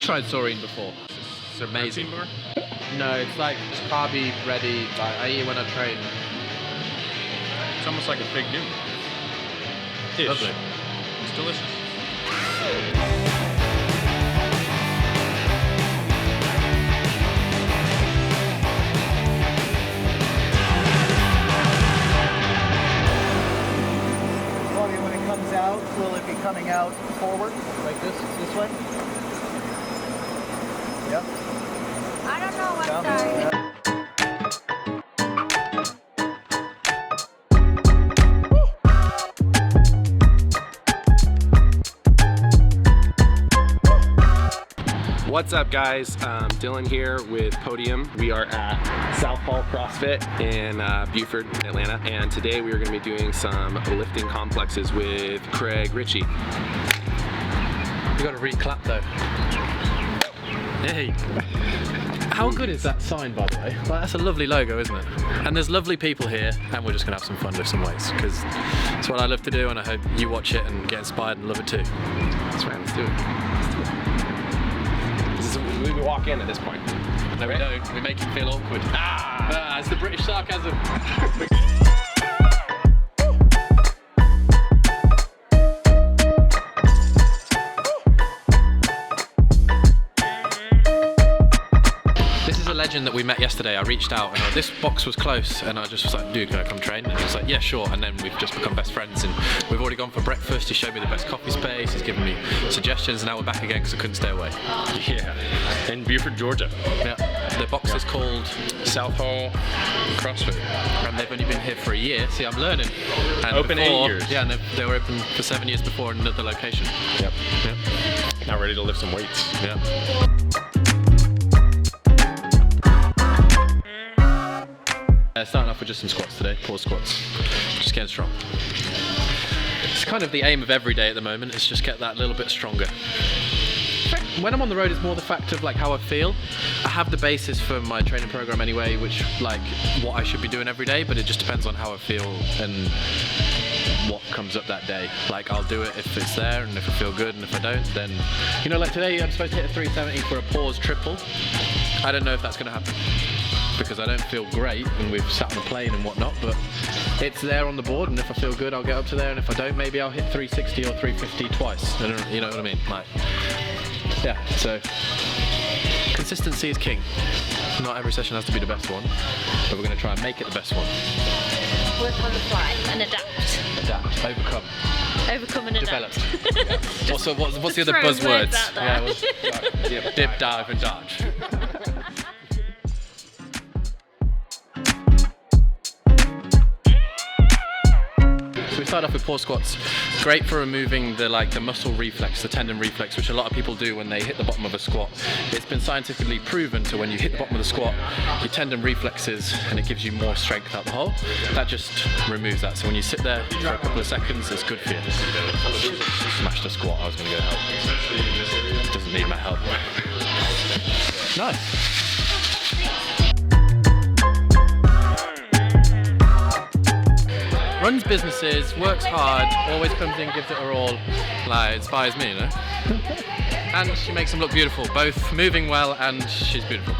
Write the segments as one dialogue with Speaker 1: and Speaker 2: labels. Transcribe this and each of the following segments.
Speaker 1: tried saurine before.
Speaker 2: It's amazing.
Speaker 1: No, it's like carby ready. Like I eat when I train.
Speaker 3: It's almost like a fig Newton.
Speaker 1: Lovely.
Speaker 3: It's delicious.
Speaker 4: When it comes out, will it be coming out forward like this way? Yep.
Speaker 5: I don't know what side.
Speaker 2: What's up, guys? Dylan here with Podium. We are at Southall CrossFit in Beaufort, Atlanta, and today we are going to be doing some lifting complexes with Richey.
Speaker 1: You got to re-clap though. Hey. How good is that sign, by the way? Well, that's a lovely logo, isn't it? And there's lovely people here, and we're just going to have some fun, lift some weights, because it's what I love to do, and I hope you watch it and get inspired and love it too.
Speaker 2: That's right, let's do it. We walk in at this point.
Speaker 1: No, we don't. We make it feel awkward. It's the British sarcasm. This is a legend that we met yesterday. I reached out and this box was close and I just was like, dude, can I come train? And he was like, yeah, sure. And then we've just become best friends and we've already gone for breakfast. He showed me the best coffee space. He's given me suggestions and now we're back again because I couldn't stay away.
Speaker 3: Yeah, in Beaufort, Georgia.
Speaker 1: Yeah. The box is called
Speaker 3: Southall CrossFit.
Speaker 1: And they've only been here for a year. See, I'm learning. And
Speaker 3: open
Speaker 1: before,
Speaker 3: 8 years.
Speaker 1: Yeah, and they were open for 7 years before in another location.
Speaker 3: Yep.
Speaker 1: Yep.
Speaker 3: Now ready to lift some weights.
Speaker 1: Yeah. Starting off with just some squats today, pause squats, just getting strong. It's kind of the aim of every day at the moment, is just get that little bit stronger. When I'm on the road, it's more the fact of like how I feel. I have the basis for my training program anyway, which like what I should be doing every day, but it just depends on how I feel and what comes up that day. Like I'll do it if it's there and if I feel good, and if I don't, then, you know, like today I'm supposed to hit a 370 for a pause triple. I don't know if that's going to happen, because I don't feel great and we've sat on a plane and whatnot, but it's there on the board, and if I feel good I'll get up to there, and if I don't, maybe I'll hit 360 or 350 twice. You know what I mean? Like, yeah, so consistency is king. Not every session has to be the best one, but we're going to try and make it the best one.
Speaker 5: Work on the fly and adapt.
Speaker 1: Adapt, overcome.
Speaker 5: Overcome and
Speaker 1: Develop.
Speaker 5: adapt.
Speaker 1: Yeah. What's the other
Speaker 5: Throw
Speaker 1: buzzwords?
Speaker 5: words out there.
Speaker 1: Yeah, dip, dive and dodge. We start off with pause squats. Great for removing the muscle reflex, the tendon reflex, which a lot of people do when they hit the bottom of a squat. It's been scientifically proven to when you hit the bottom of the squat, your tendon reflexes and it gives you more strength out the hole. That just removes that. So when you sit there for a couple of seconds, it's good for you. Smash the squat. I was going to go help. Doesn't need my help. Nice. Runs businesses, works hard, always comes in, gives it her all. Like, inspires me, you know? And she makes them look beautiful, both moving well and she's beautiful.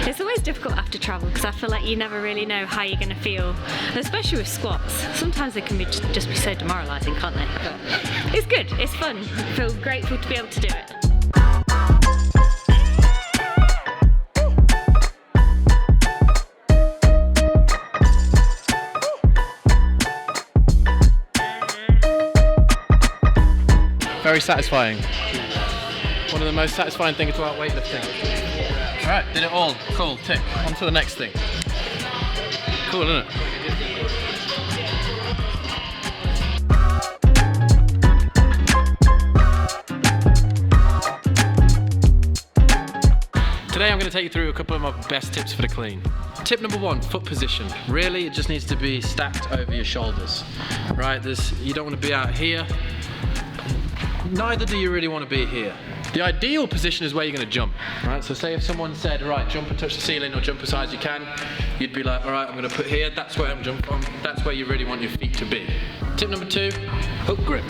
Speaker 5: It's always difficult after travel because I feel like you never really know how you're going to feel, especially with squats. Sometimes they can just be so demoralising, can't they? But it's good, it's fun. I feel grateful to be able to do it. Very satisfying. One of the most satisfying things about weightlifting. Alright, did it all. Cool, tick. On to the next thing. Cool, isn't it? Today I'm going to take you through a couple of my best tips for the clean. Tip number 1, foot position. Really, it just needs to be stacked over your shoulders. Right, you don't want to be out here. Neither do you really want to be here. The ideal position is where you're going to jump, right? So say if someone said, right, jump and touch the ceiling or jump as high as you can, you'd be like, all right, I'm going to put here, that's where I'm jumping from, that's where you really want your feet to be. Tip number 2, hook grip.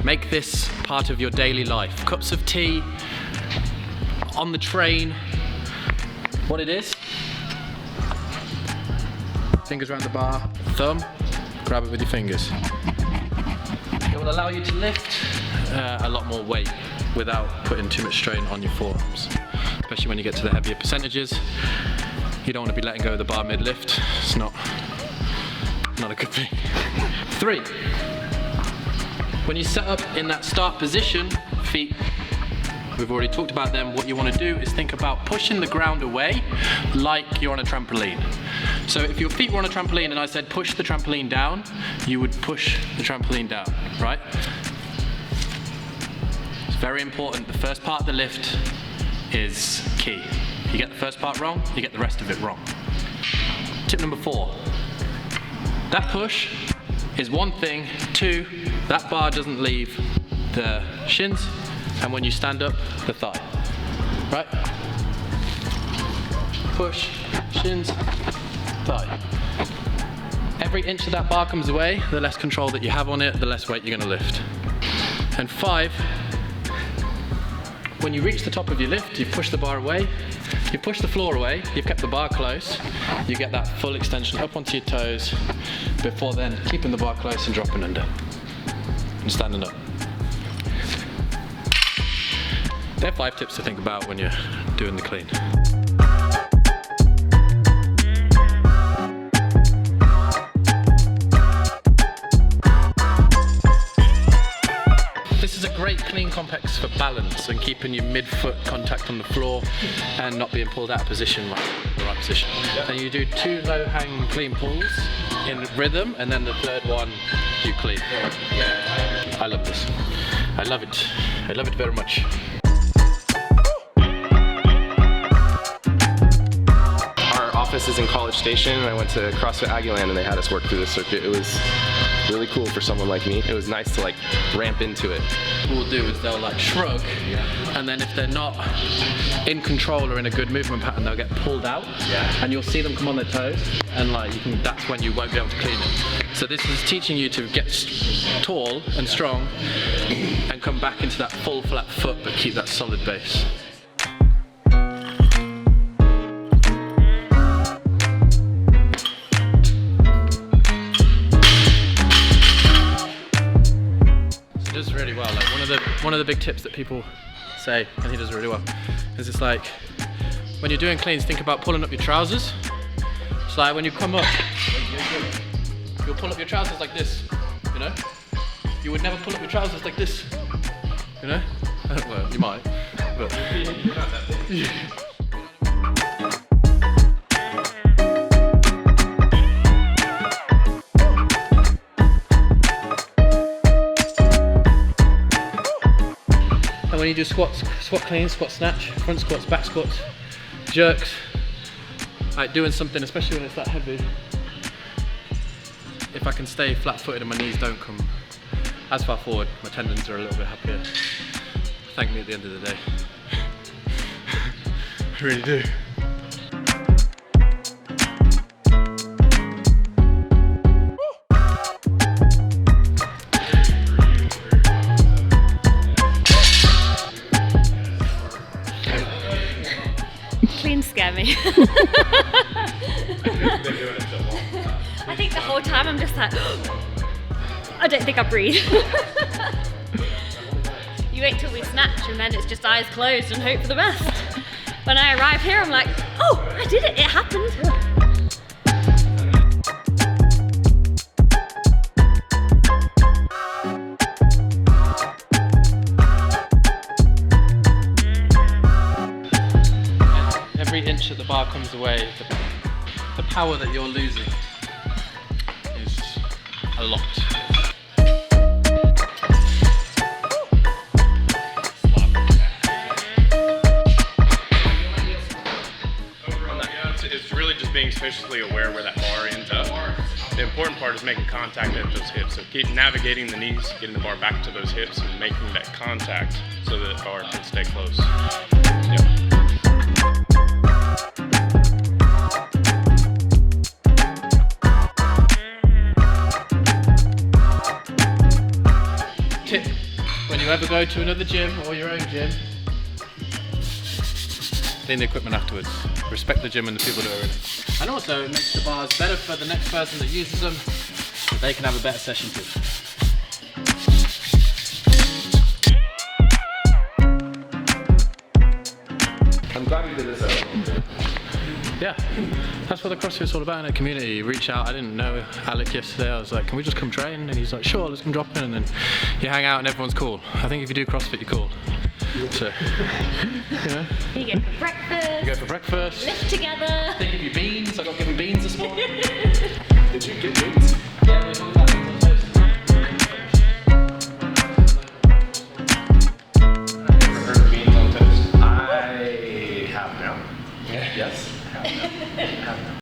Speaker 5: Make this part of your daily life. Cups of tea, on the train. What it is? Fingers around the bar, thumb, grab it with your fingers. It will allow you to lift a lot more weight without putting too much strain on your forearms, especially when you get to the heavier percentages. You don't want to be letting go of the bar mid-lift. It's not a good thing. 3. When you set up in that start position, feet, we've already talked about them. What you want to do is think about pushing the ground away like you're on a trampoline. So if your feet were on a trampoline and I said push the trampoline down, you would push the trampoline down, right? It's very important. The first part of the lift is key. If you get the first part wrong, you get the rest of it wrong. Tip number 4. That push is one thing. 2, that bar doesn't leave the shins, and when you stand up, the thigh, right? Push, shins, thigh. Every inch of that bar comes away, the less control that you have on it, the less weight you're gonna lift. And 5, when you reach the top of your lift, you push the bar away, you push the floor away, you've kept the bar close, you get that full extension up onto your toes, before then keeping the bar close and dropping under, and standing up. They're 5 tips to think about when you're doing the clean. This is a great clean complex for balance and keeping your mid-foot contact on the floor and not being pulled out of position, like the right position. And you do 2 low-hang clean pulls in rhythm, and then the third one you clean. I love this. I love it. I love it very much.
Speaker 2: Office is in College Station, and I went to CrossFit Aggieland and they had us work through the circuit. It was really cool for someone like me. It was nice to like ramp into it.
Speaker 5: What we'll do is they'll like shrug, and then if they're not in control or in a good movement pattern, they'll get pulled out, and you'll see them come on their toes, and like that's when you won't be able to clean it. So this is teaching you to get tall and strong and come back into that full flat foot, but keep that solid base. Does really well. Like one of the big tips that people say, and he does really well, is it's like when you're doing cleans, think about pulling up your trousers. It's like when you come up, you'll pull up your trousers like this, you know? You would never pull up your trousers like this, you know? Well, you might, but and when you do squats, squat clean, squat snatch, front squats, back squats, jerks, like doing something, especially when it's that heavy, if I can stay flat-footed and my knees don't come as far forward, my tendons are a little bit happier. Thank me at the end of the day. I really do.
Speaker 6: Clean scare me. I think the whole time I'm just like, I don't think I breathe. You wait till we snatch and then it's just eyes closed and hope for the best. When I arrive here, I'm like, oh, I did it, it happened.
Speaker 5: Every inch that the bar comes away, the power that you're losing is a lot.
Speaker 3: It's really just being spaciously aware where that bar ends up. The important part is making contact at those hips. So keep navigating the knees, getting the bar back to those hips and making that contact so that the bar can stay close. Yep.
Speaker 5: Tip you ever go to another gym or your own gym,
Speaker 1: clean the equipment afterwards. Respect the gym and the people who are in it.
Speaker 5: and also it makes the bars better for the next person that uses them, so they can have a better session too.
Speaker 2: I'm glad we did this out.
Speaker 5: Yeah, that's what the CrossFit's all about in a community. You reach out. I didn't know Alec yesterday. I was like, can we just come train? And he's like, sure, let's come drop in. And then you hang out and everyone's cool. I think if you do CrossFit, you're cool. So, you know.
Speaker 6: You go for breakfast.
Speaker 5: You go for breakfast.
Speaker 6: Lift together.
Speaker 5: They give you beans. I got given beans this morning.